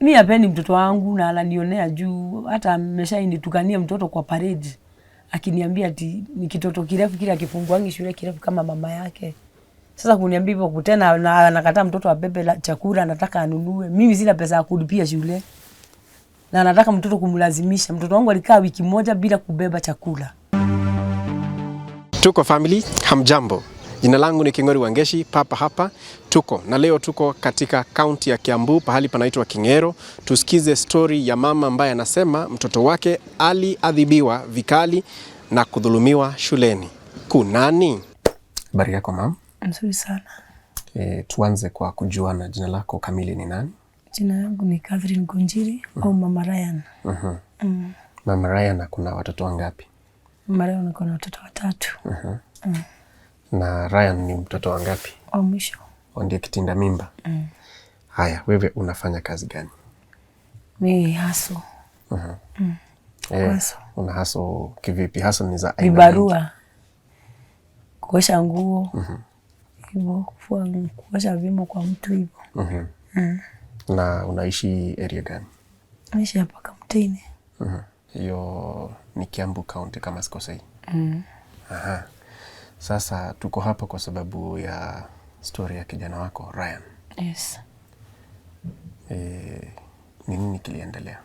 Mimi hapendi mtoto wangu na ananionea juu, hata ameshanitukania mtoto kwa parade. Akiniambia ati ni kitoto kirefu kile akifunguangi shule kirefu kama mama yake. Sasa kuniambia hivyo kutena na anakataa mtoto abebe chakula, anataka anunue. Mimi sina pesa ya kulipia shule. Na anataka mtoto kumlazimisha. Mtoto wangu alikaa wiki moja bila kubeba chakula. Tuko family, hamjambo. Jina langu ni King'ori Wangeshi, papa hapa. Tuko na leo tuko katika kaunti ya Kiambu, pahali panaitwa King'ero. Tusikize story ya mama ambaye anasema mtoto wake aliadhibiwa vikali na kudhulumiwa shuleni. Kunani? Habari yako mama? Nzuri sana. Tuanze kwa kujuana, jina lako kamili ni nani? Jina langu ni Catherine Gonjiri au Mama Ryan. Mama Ryan kuna watoto wangapi? Mama Ryan kuna watoto 3. Na Ryan ni mtoto wangapi? Wa mwisho. Ndiye kitinda mimba. Haya, wewe unafanya kazi gani? Mimi haso. Haso. Una haso kivipi? Haso ni za aina vibarua. Kuosha nguo. Hivyo, kuosha vyombo kwa mtu hivyo. Na unaishi area gani? Naishi hapa Kamtini. Hiyo ni Kiambu County kama sikosei. Sasa tuko hapa kwa sababu ya story ya kijana wako Ryan. Yes. Nini kiliendelea?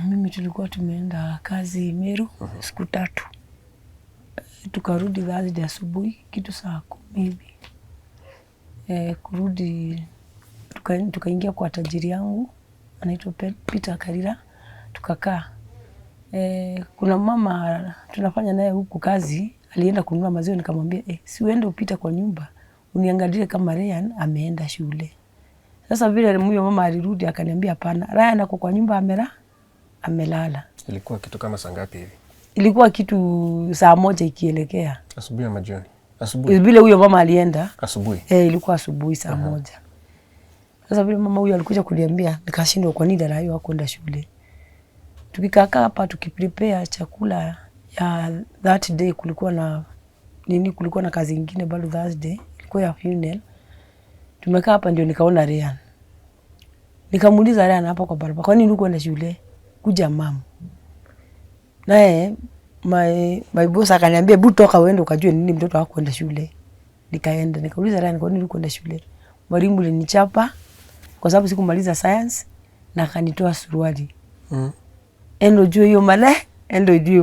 Mimi tulikuwa tumeenda kazi Meru siku 3. Tukarudi Thursday asubuhi kitu saa 10 hivi. Kurudi tukaingia kwa tajiri yangu anaitwa Peter Karira, tukakaa. Kuna mama tunafanya naye huku kazi, alienda kununua maziwa, nikamwambia si uende upita kwa nyumba uniangalie kama Ryan ameenda shule. Sasa vile huyo mama alirudi akaniambia hapana, Ryan ako kwa nyumba amelala. Ilikuwa kitu kama saa ngapi hivi? Ilikuwa kitu saa 1 ikielekea. Asubuhi ama jioni? Asubuhi. Vile huyo mama alienda asubuhi. Ilikuwa asubuhi saa 1. Sasa vile mama huyo alikuja kuniambia, nikashindwa kwa nini Ryan hakwenda shule. Tukikaa hapa tukiprepare chakula ya that day, kulikuwa na kazi nyingine bado Thursday, ilikuwa ya funeral. Tumekaa hapa ndio nikaona Ryan. Nikamuuliza Ryan hapa kwa barabara, kwa nini ukwenda shule? Kuja mama. Naye my boss akaniambia hebu toka uende ukajue nini mtoto wako kwenda shule. Nikaenda nikauliza Ryan, kwa nini ukwenda shule? Mwalimu alinichapa kwa sababu sikumaliza science na akanitoa suruali. Endo juu hiyo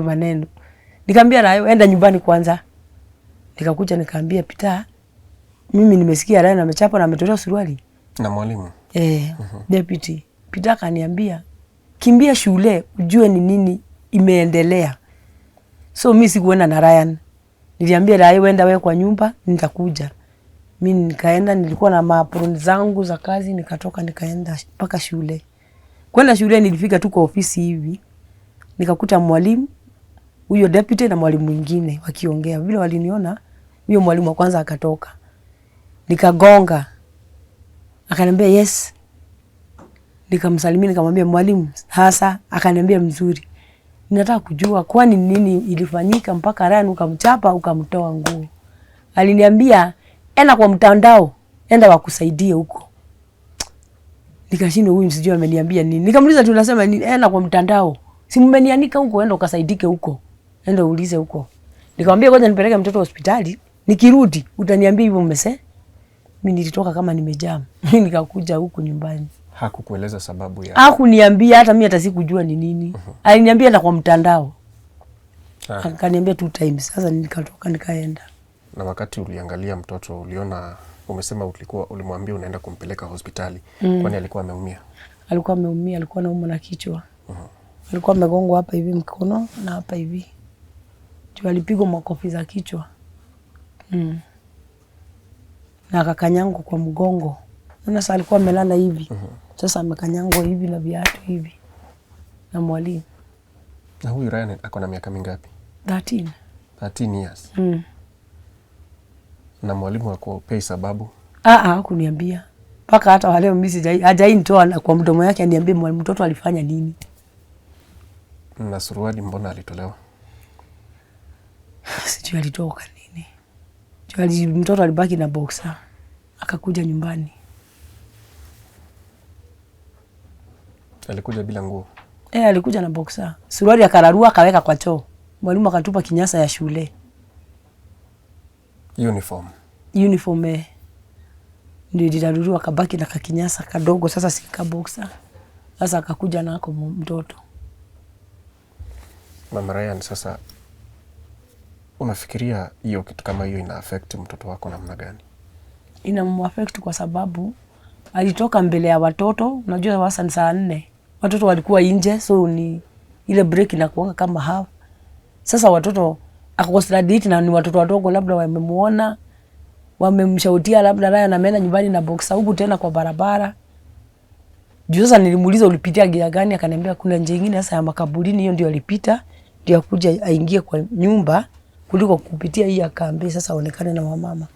maneno. Nikamwambia Ryan enda nyumbani kwanza. Nikakuja nikaambia Peter, mimi nimesikia Ryan amechapa na ametolewa suruali na mwalimu. Deputy Peter akaniambia kimbia shule ujue ni nini imeendelea. So mimi sikuenda na Ryan. Niliambia Ryan wenda wewe kwa nyumba, nitakuja. Mimi nikaenda, nilikuwa na maapron zangu za kazi, nikatoka nikaenda mpaka shule. Kwenda shule nilifika tu kwa ofisi hivi. Nikakuta mwalimu, huyo deputy na mwalimu mwingine wakiongea. Vile waliniona, huyo mwalimu wa kwanza akatoka. Nikagonga. Akaniambia yes. Nikamsalimia nikamwambia mwalimu, hasa akaniambia mzuri. Ninataka kujua kwani nini ilifanyika mpaka Ryan ukamchapa ukamtoa nguo. Aliniambia enda kwa mtandao, enda wakusaidie huko. Nikashindwa huyu msijui ameniambia nini. Nikamuuliza tunasema nini? Enda kwa mtandao. Si mmenianika huko, enda ukasaidike huko. Enda uulize huko. Nikamwambia ngoja nipeleke mtoto hospitali, nikirudi utaniambia hivyo mmese. Mimi nilitoka kama nimejam. Nikakuja huku nyumbani. Hakukueleza sababu ya? Hakuniambia, hata mimi hata sikujua ni nini. Aliniambia enda kwa mtandao. Akaniambia 2 times. Sasa nikatoka nikaenda. Na wakati uliangalia mtoto uliona, umesema ulimwambia unaenda kumpeleka hospitali. Kwani alikuwa ameumia? Alikuwa ameumia, alikuwa anaumwa na kichwa. Alikuwa amegongwa hapa hivi mkono na hapa hivi. Juu alipigwa makofi za kichwa. Na akakanyangwa kwa mgongo. Sasa alikuwa amelala hivi. Sasa amekanyangwa hivi na viatu hivi. Na mwalimu. Na huyu Ryan ako na miaka mingapi? 13. 13 years. Na mwalimu hakupei sababu? Hakuniambia. Paka hata wale mimi hajainitoa kwa mdomo yake aniambie mwalimu mtoto alifanya nini. Na suruali mbona alitolewa? Sijui alitoka nini. Mtoto alibaki na boxer. Akakuja nyumbani. Alikuja bila nguo? Alikuja na boxer. Suruali akararua akaweka kwa choo. Mwalimu akatupa kinyasa ya shule. Uniform. Ndio iliraruriwa, kabaki na kakinyasa kadogo, sasa si boxer. Sasa akakuja nako mtoto. Mama Ryan, sasa unafikiria hiyo kitu kama hiyo ina affect mtoto wako namna gani? Ina affect kwa sababu alitoka mbele ya watoto. Unajua wasa ni saa 4. Watoto walikuwa nje, so ni ile break inakuanga kama half. Sasa watoto akostradit na ni watoto wadogo, labda wamemuona, wamemshautia labda Ryan ameenda nyumbani na boxer huku tena kwa barabara. Juu sasa nilimuuliza ulipitia gia gani, akaniambia kuna njia nyingine sasa ya makaburini, hiyo ndio alipita, ndio akuja aingie kwa nyumba kuliko kupitia hii akambe sasa aonekane na wamama.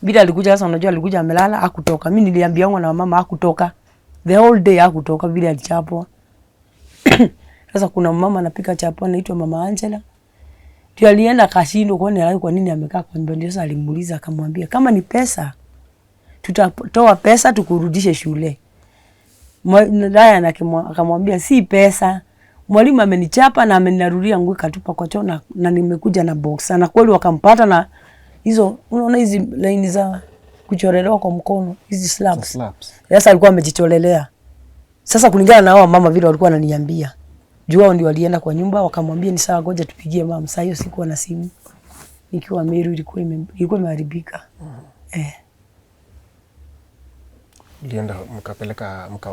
Bila alikuja sasa, unajua alikuja amelala, hakutoka. Mimi niliambia wangu na mama hakutoka. The whole day hakutoka bila alichapwa. Sasa kuna mama anapika chapwa anaitwa Mama Angela. Ndio alienda kashindo kwa nini amekaa kwa nyumba, ndio sasa alimuuliza akamwambia kama ni pesa tutatoa pesa tukurudishe shule. Ryan akamwambia si pesa. Mwalimu amenichapa na amenirudia nguo katupa kwa choo na nimekuja na boxer. Na kweli wakampata na hizo, unaona hizi line za kuchorelewa kwa mkono, hizi slaps. Sasa alikuwa amejicholelea. Sasa kulingana na hao mama vile walikuwa wananiambia. Juu wao ndio walienda kwa nyumba wakamwambia ni sawa, ngoja tupigie mama. Sasa hiyo sikuwa na simu. Nikiwa Meru ilikuwa imeharibika. Ulienda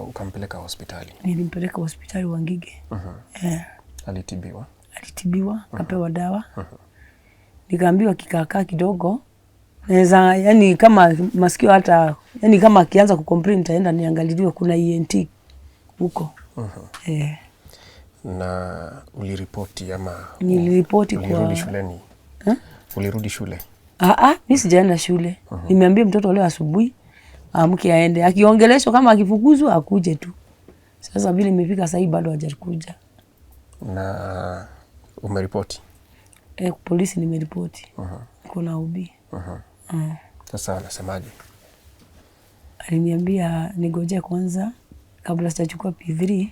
ukampeleka hospitali? Nilimpeleka hospitali Wangige. Alitibiwa, kapewa dawa. Nikaambiwa kikakaa kidogo. Naweza yani kama masikio hata yani kama akianza kucomplain taenda niangaliliwe, kuna ENT huko. Na uliripoti ama? Niliripoti kwa ulirudi shuleni? Ulirudi shule? Mimi sijaenda shule. Nimeambia mtoto leo asubuhi amke aende. Akiongeleshwa kama akifukuzwa akuje tu. Sasa vile imefika sasa bado hajakuja. Na umeripoti? Polisi nimeripoti. Kuna ubi. Sasa anasemaje? Aliniambia nigoje kwanza kabla sijachukua P3.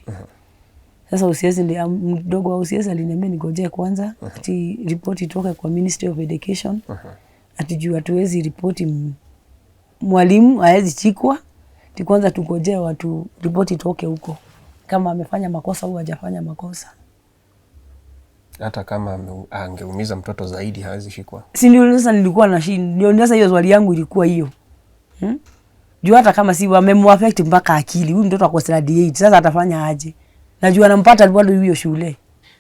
Sasa usiezi ndio mdogo wa usiezi aliniambia nigoje kwanza ati ripoti itoke kwa Ministry of Education. Ati juu hatuwezi ripoti mwalimu haezi chikwa. Ati kwanza tugoje watu ripoti itoke huko kama amefanya makosa au hajafanya makosa. Hata kama angeumiza mtoto zaidi haezi shikwa. Si ndio sasa nilikuwa na shida. Ndio sasa hiyo swali yangu ilikuwa hiyo. Juu hata kama si wamemwaffect mpaka akili. Huyu mtoto ako standard 8. Sasa atafanya aje? Najua anampata bado hiyo shule.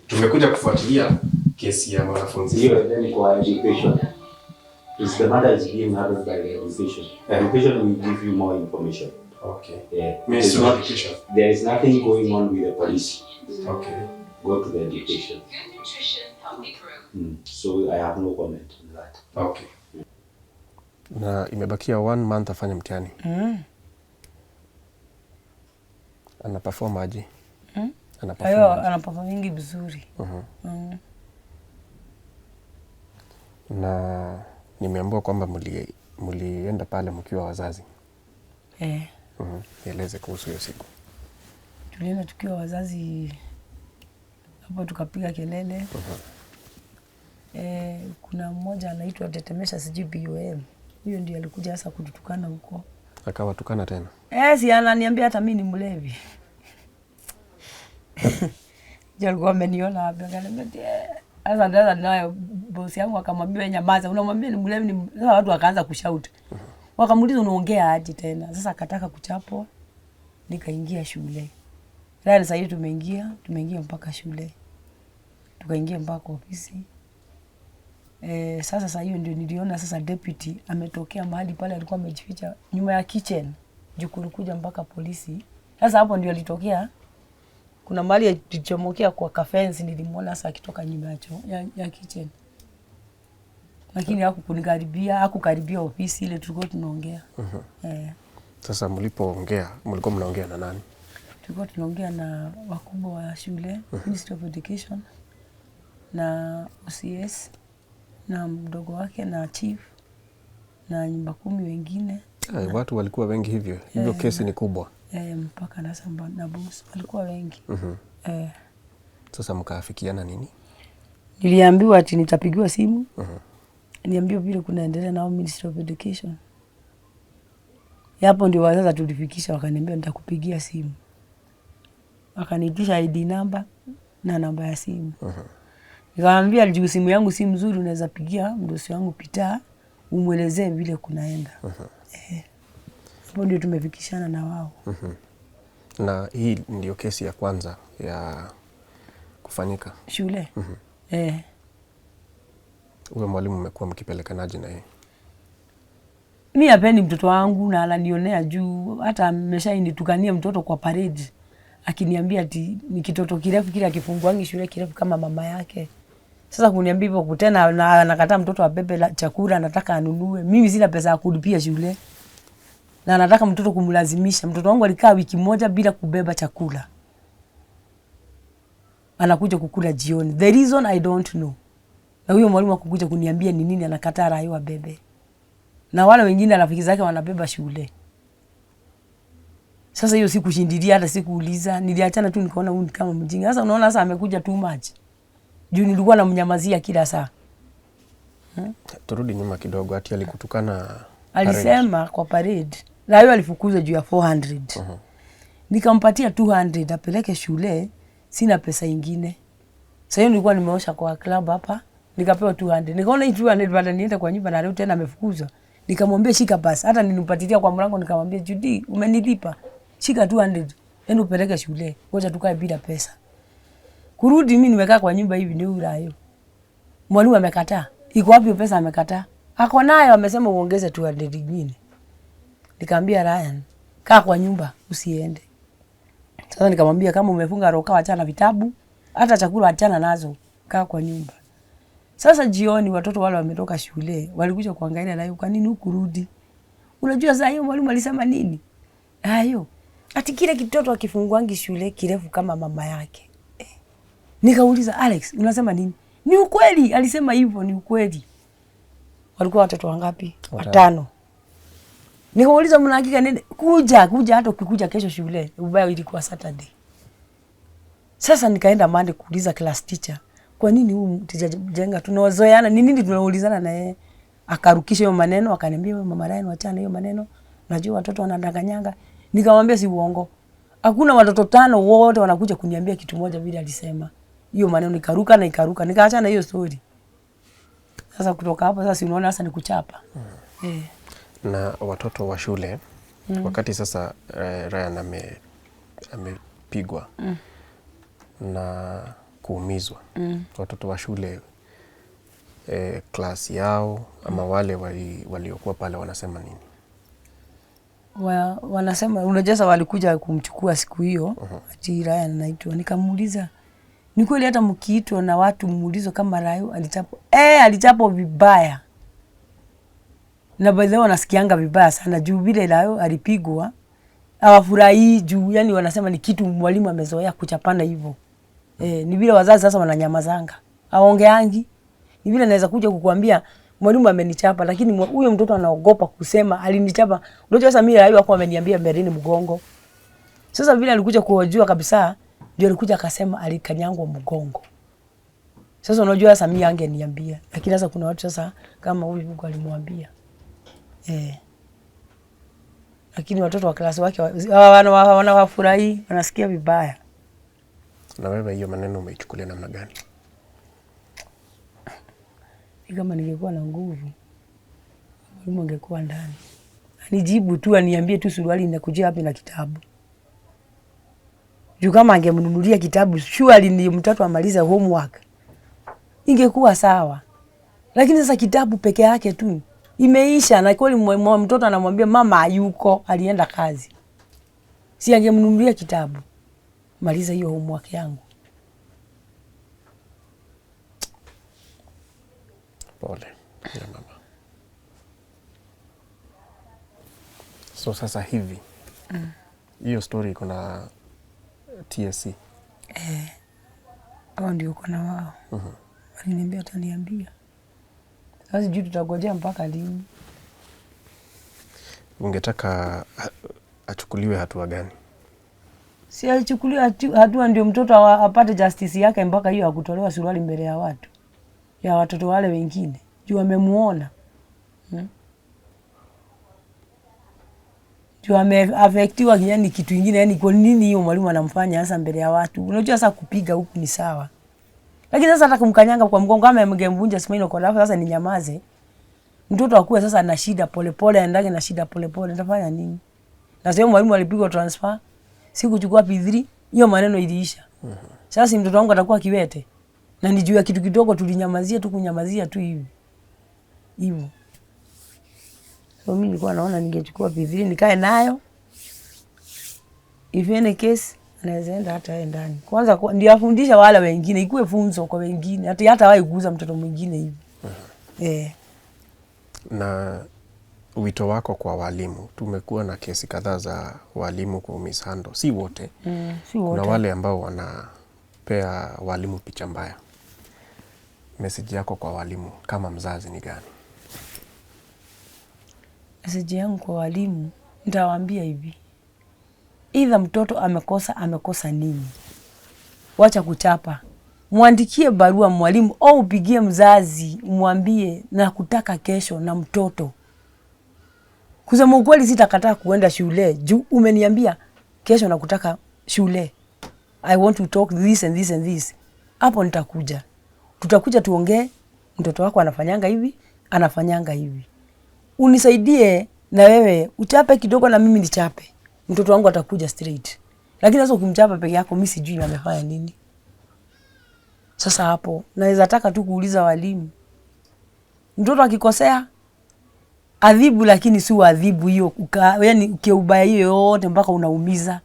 Tumekuja kufuatilia kesi ya wanafunzi. Hiyo then kwa education. Is the matter is being handled by the education. The education will give you more information. Okay. Ministry of Education. There is nothing going on with the police. Okay. Go to the education. So I have no comment on that. Okay. Na imebakia 1 month afanye mtihani. Anaperform aje? Anaperform mingi vizuri. Na nimeambiwa kwamba mlienda pale mkiwa wazazi. Nieleze kuhusu hiyo siku. Tulienda tukiwa wazazi hapo tukapiga kelele. Kuna mmoja anaitwa Tetemesha BOM. Huyo ndiye alikuja sasa kututukana huko. Akawatukana tena? Si ananiambia hata mimi ni mlevi. Alikuwa ameniona hapa akaniambia sasa ndio nayo boss yangu akamwambia nyamaza, unamwambia ni mlevi ni. Sasa watu wakaanza kushout. Wakamuuliza unaongea aje tena? Sasa akataka kuchapwa. Nikaingia shule. Leo sasa tumeingia mpaka shule. Tukaingia mpaka ofisi. Sasa hiyo ndio niliona sasa deputy ametokea mahali pale alikuwa amejificha nyuma ya kitchen. Jukuru kuja mpaka polisi. Sasa hapo ndio alitokea. Kuna mahali alichomokea kwa kafensi, nilimuona sasa akitoka nyuma ya kitchen. Lakini hakukaribia ofisi ile tulikuwa tunaongea. Sasa mlipoongea, mlikuwa mnaongea na nani? Tulikuwa tunaongea na wakubwa wa shule, Ministry of Education, na OCS, na mdogo wake, na chief, na nyumba 10 wengine. Watu walikuwa wengi hivyo. Hivyo kesi ni kubwa. mpaka na Samba na boss walikuwa wengi. Sasa mkaafikiana nini? Niliambiwa ati nitapigiwa simu. Niambiwa vile kunaendelea na Ministry of Education. Hapo ndio wazazi tulifikisha, wakaniambia nitakupigia simu. Wakaniitisha ID number na namba ya simu. Nikamwambia juu simu yangu si mzuri, unaweza pigia mdosi wangu Peter umwelezee vile kunaenda. Hapo ndio tumefikishana na wao. Na hii ndio kesi ya kwanza ya kufanyika shule. Uwe mwalimu umekuwa mkipelekanaje na yeye? Mimi hapendi mtoto wangu na ananionea juu hata ameshanitukania mtoto kwa parade. Akiniambia ati ni kitoto kirefu kile akifunguangi shule kirefu kama mama yake. Sasa kuniambia hivyo kutena na anakataa mtoto abebe chakula, anataka anunue. Mimi sina pesa ya kulipia shule. Na anataka mtoto kumlazimisha. Mtoto wangu alikaa wiki moja bila kubeba chakula. Anakuja kukula jioni. The reason I don't know. Na huyo mwalimu akukuja kuniambia ni nini anakataa Rayo abebe. Na wale wengine rafiki zake wanabeba shule. Sasa hiyo sikushindilia hata sikuuliza, niliachana tu nikaona huyu kama mjinga. Sasa unaona sasa amekuja too much. Juu nilikuwa namnyamazia kila saa. Turudi nyuma kidogo, ati alikutukana. Alisema kwa parade. Rayo alifukuzwa juu ya 400. Nikampatia 200 apeleke shule, sina pesa nyingine. Sasa hiyo nilikuwa nimeosha kwa club hapa, nikapewa 200. Nikaona hii 200 baada niende kwa nyumba na leo tena amefukuzwa. Nikamwambia shika basi, hata nilipatilia kwa mlango nikamwambia Judy, umenilipa. Shika 200, enda upeleke shule. Ngoja tukae bila pesa. Kurudi mimi nimekaa kwa nyumba hivi ndio Rayo. Mwalimu amekataa. Iko wapi pesa amekataa? Ako nayo, amesema uongeze 200 nyingine. Nikamwambia Ryan, kaa kwa nyumba usiende. Sasa nikamwambia kama umefunga roka achana vitabu, hata chakula achana nazo, kaa kwa nyumba. Sasa jioni watoto wale wametoka shule, walikuja kuangalia Rayo, kwa nini hukurudi? Unajua sasa hiyo mwalimu alisema nini? Hayo. Ati kile kitoto akifunguangi shule kirefu kama mama yake. Nikauliza Alex, unasema nini? Ni ukweli, alisema hivyo, ni ukweli. Walikuwa watoto wangapi? 5. Nikauliza mna hakika nini? Kuja hata ukikuja kesho shule. Ubaya ilikuwa Saturday. Sasa nikaenda Monday kuuliza class teacher, kwa nini huyu mtijenga tunazoeana? Ni nini tunaulizana na yeye? Akarukisha hiyo maneno, akaniambia wewe mama Ryan wachana hiyo maneno. Najua watoto wanadanganyanga. Nikamwambia si uongo. Hakuna watoto 5 wote wanakuja kuniambia kitu moja vile alisema. Hiyo maneno nikaruka. Nikaachana hiyo story. Sasa kutoka hapo sasa unaona sasa ni kuchapa. Na watoto wa shule wakati sasa Ryan amepigwa na kuumizwa. Watoto wa shule klasi yao ama wale waliokuwa pale wanasema nini? Wanasema unajua walikuja kumchukua siku hiyo, ati Ryan anaitwa. Nikamuuliza, ni kweli hata mkiitwa na watu muulizo kama Rayo alichapwa? Alichapwa vibaya. Na baadhi yao wanasikianga vibaya sana juu vile Rayo alipigwa. Hawafurahi juu yani wanasema ni kitu mwalimu amezoea kuchapana hivyo. Ni vile wazazi sasa wananyamazanga. Haongeangi. Ni vile naweza kuja kukuambia mwalimu amenichapa, lakini huyo mtoto anaogopa kusema alinichapa. Unajua sasa mimi Rayo hapo ameniambia mbeleni mgongo. Sasa vile alikuja kuojua kabisa, ndio alikuja akasema alikanyangwa mgongo. Sasa unajua sasa mimi angeniambia, lakini sasa kuna watu sasa kama huyu Mungu alimwambia. Lakini watoto wa klasi wake wanawafurahi, wanasikia vibaya. Na wewe hiyo maneno umeichukulia namna gani? Kama ningekuwa na nguvu, mwalimu angekuwa ndani. Anijibu tu, aniambie tu suruali inakujia wapi na kitabu. Juu kama angemnunulia kitabu, surely ni mtoto amalize homework, ingekuwa sawa. Lakini sasa kitabu peke yake tu imeisha, na kweli mtoto anamwambia mama hayuko, alienda kazi. Si angemnunulia kitabu, maliza hiyo homework yangu. Pole ya mama. So sasa hivi hiyo story iko na TSC. Hao ndio kuna wao. Waliniambia ataniambia. Sasa juu tutagojea mpaka lini? Ungetaka achukuliwe hatua gani? Si achukuliwe hatua ndio mtoto apate justice yake, mpaka hiyo akutolewa suruali mbele ya watu, ya watoto wale wengine juu amemuona. Juu ameaffectiwa yani kitu kingine, yani kwa nini hiyo mwalimu anamfanya hasa mbele ya watu? Unajua sasa kupiga huku ni sawa, lakini sasa hata kumkanyanga kwa mgongo kama mgemvunja spinal cord, alafu sasa ni nyamaze, mtoto akue sasa na shida polepole, aendage na shida polepole, nitafanya nini? Na sio mwalimu alipigwa transfer, sikuchukua P3, hiyo maneno iliisha. Sasa mtoto wangu atakuwa kiwete, na nijua kitu kidogo tulinyamazia tu, kunyamazia tu hivi hivyo. So mimi nilikuwa naona ningechukua P3 nikae nayo, if any case anaweza enda hata yeye ndani. Kwanza ndio afundisha wale wengine, ikuwe funzo kwa wengine, hata wahi kuguza mtoto mwingine hivi. Na wito wako kwa walimu? Tumekuwa na kesi kadhaa za walimu kwa mishandle, si wote. Si wote. Na wale ambao wanapea walimu picha mbaya. Message yako kwa walimu kama mzazi ni gani? Message yangu kwa walimu, nitawaambia hivi. Either mtoto amekosa nini? Wacha kuchapa. Muandikie barua mwalimu au upigie mzazi, umwambie na kutaka kesho na mtoto. Kusema ukweli sitakataa kuenda shule. Juu umeniambia kesho nakutaka shule. I want to talk this and this and this. Hapo nitakuja. Tutakuja tuongee, mtoto wako anafanyanga hivi, anafanyanga hivi. Unisaidie na wewe, uchape kidogo na mimi nichape. Mtoto wangu atakuja straight. Lakini sasa ukimchapa peke yako, mimi sijui amefanya nini. Sasa hapo naweza taka tu kuuliza walimu. Mtoto akikosea adhibu, lakini si adhibu hiyo yani ukiubaya hiyo yote mpaka unaumiza.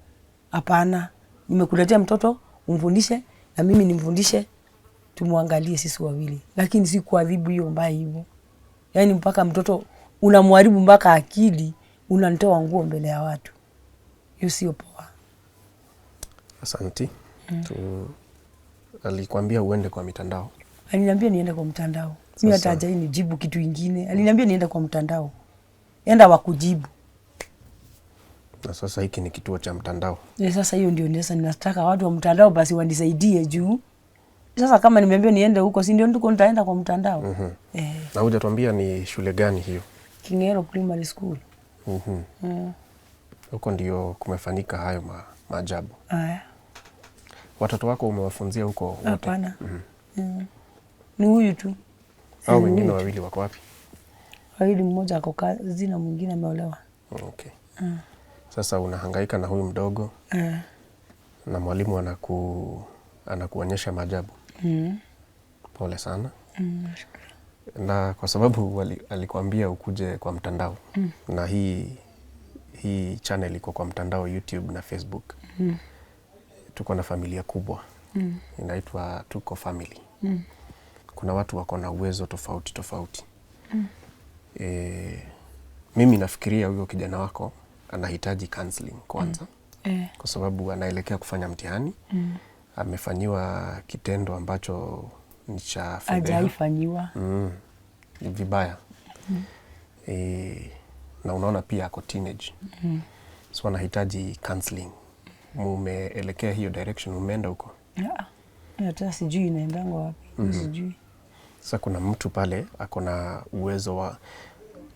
Hapana. Nimekuletea mtoto umfundishe na mimi nimfundishe, tumuangalie sisi wawili. Lakini si kuadhibu hiyo mbaya hivyo. Yani mpaka mtoto unamharibu mpaka akili, unanitoa nguo mbele ya watu. Hiyo sio poa. Asante. Alikwambia uende kwa mitandao? Aliniambia niende kwa mtandao. Mimi hata hajai nijibu kitu kingine. Aliniambia niende kwa mtandao. Enda wakujibu. Na sasa hiki ni kituo cha mtandao. Sasa hiyo ndio ninataka watu wa mtandao basi wanisaidie juu. Sasa kama nimeambiwa niende huko, si ndio ndiko nitaenda kwa mtandao. Na hujatuambia ni shule gani hiyo? Kingero Primary School. Huko ndio kumefanyika hayo maajabu. Watoto wako umewafunzia huko wote? Hapana. Ni huyu tu. Au wengine wawili wako wapi? Wawili, mmoja ako kazi na mwingine ameolewa. Okay. Sasa unahangaika na huyu mdogo. Na mwalimu anakuonyesha maajabu. Pole sana. Na kwa sababu alikuambia ukuje kwa mtandao. Na hii channel iko kwa mtandao YouTube na Facebook. Tuko na familia kubwa. Inaitwa Tuko Family. Kuna watu wako na uwezo tofauti tofauti. Mimi nafikiria huyo kijana wako anahitaji counseling kwanza. Kwa sababu anaelekea kufanya mtihani. Amefanyiwa kitendo ambacho ni cha fedheha. Hajaifanyiwa. Vibaya. Na unaona pia ako teenage. So anahitaji counseling. Mumeelekea hiyo direction, umeenda huko? Hata sijui naendanga wapi. Sijui. Sasa kuna mtu pale ako na uwezo wa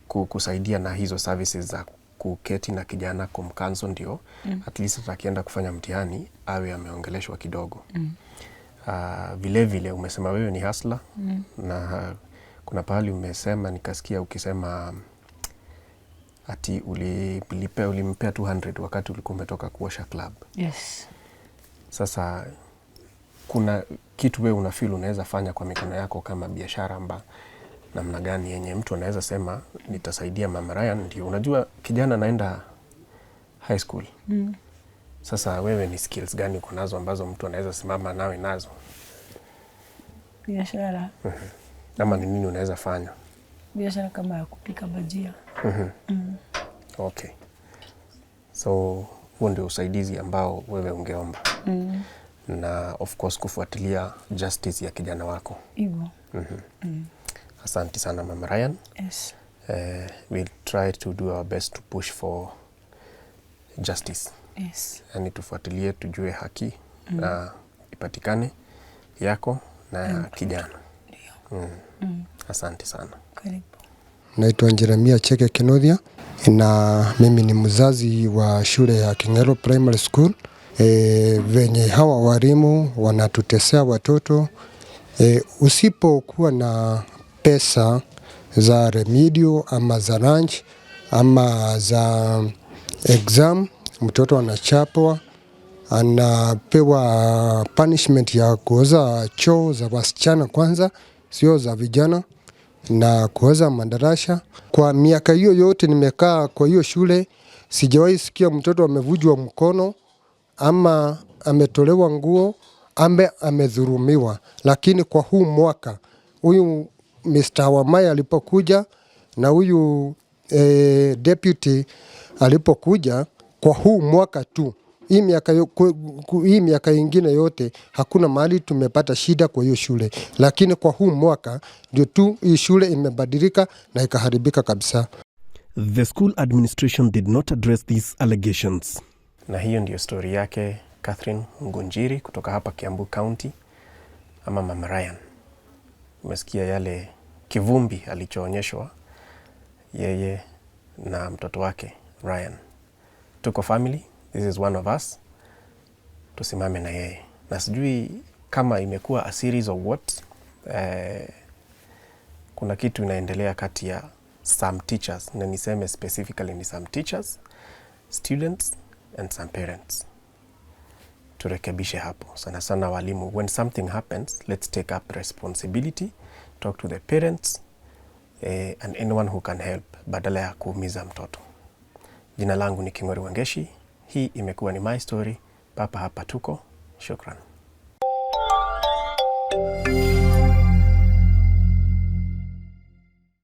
kusaidia na hizo services za kuketi na kijana kumkanzo, ndio at least akienda kufanya mtihani awe ameongeleshwa kidogo. Vile vile umesema wewe ni hustler. Na kuna pahali umesema, nikasikia ukisema ati ulimpea 200 wakati ulikuwa umetoka kuosha club. Yes. Sasa kuna kitu wewe unafeel unaweza fanya kwa mikono yako kama biashara namna gani yenye mtu anaweza sema nitasaidia Mama Ryan? Ndio unajua kijana anaenda high school. Sasa wewe ni skills gani uko nazo ambazo mtu anaweza simama nawe nazo? Biashara. Ama ni nini unaweza fanya? Biashara kama ya kupika bajia. Okay. So huo ndio usaidizi ambao wewe ungeomba. Na of course kufuatilia justice ya kijana wako. Hivyo. Asante sana Mama Ryan. Yes. We'll try to do our best to push for justice. Yes. Yani tufuatilie tujue haki na ipatikane yako na kijana. Asante sana. Karibu. Naitwa Jeremia Cheke Kenodia na mimi ni mzazi wa shule ya King'ero Primary School. Venye hawa walimu wanatutesea watoto. Usipokuwa na pesa za remedial ama za lunch ama za exam, mtoto anachapwa, anapewa punishment ya kuoza choo za wasichana kwanza, sio za vijana, na kuoza madarasha. Kwa miaka hiyo yote nimekaa kwa hiyo shule, sijawahi sikia mtoto amevujwa mkono ama ametolewa nguo ama amedhulumiwa. Lakini kwa huu mwaka huyu Mr. Wamai alipokuja na huyu deputy alipokuja, kwa huu mwaka tu, hii miaka ingine yote hakuna mahali tumepata shida kwa hiyo shule, lakini kwa huu mwaka ndio tu hii shule imebadilika na ikaharibika kabisa. The school administration did not address these allegations. Na hiyo ndiyo story yake Catherine Ngunjiri kutoka hapa Kiambu County, ama Mama Ryan. Umesikia yale kivumbi alichoonyeshwa yeye na mtoto wake Ryan. Tuko family, this is one of us. Tusimame na yeye. Na sijui kama imekuwa a series of what, kuna kitu inaendelea kati ya some teachers, na niseme specifically ni some teachers, students and some parents. Turekebishe hapo. Sana sana walimu, when something happens, let's take up responsibility, talk to the parents and anyone who can help, badala ya kuumiza mtoto. Jina langu ni King'ori Wangeshi. Hii imekuwa ni My Story. Papa hapa tuko. Shukran.